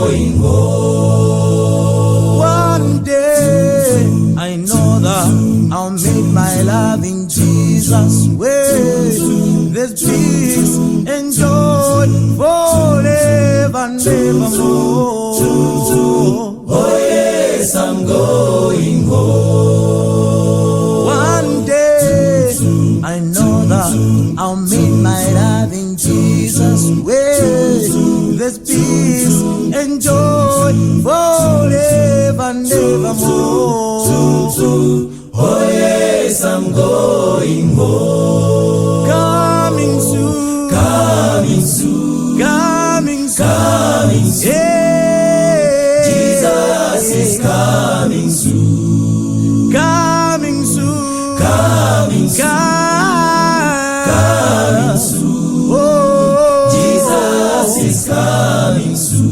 going home. One day I know that I'll meet my loving Jesus way. There's peace and joy forever and evermore. Oh yes, I'm going home. One day I know that I'll meet my loving Jesus way. There's peace and joy forever and evermore. Oh yes, I'm going home. Coming soon, Coming soon, coming soon, coming soon. yeah. Jesus is coming soon. Coming soon, Coming soon, coming soon. Oh, Jesus is coming soon.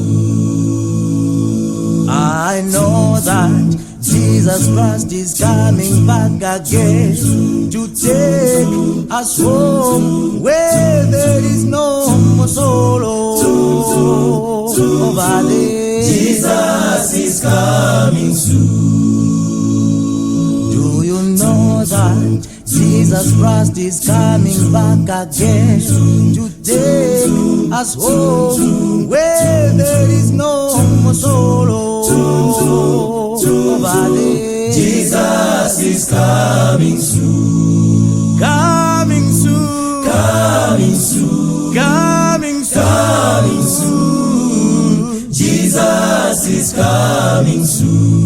I know that Jesus Christ is coming back again to take us home where there is no more sorrow over there. Jesus is coming soon. Do you know that Jesus Christ is coming back again to take us home where there is no more sorrow over there. Jesus is coming soon. Coming soon, Coming soon, coming soon, coming soon. Jesus is coming soon.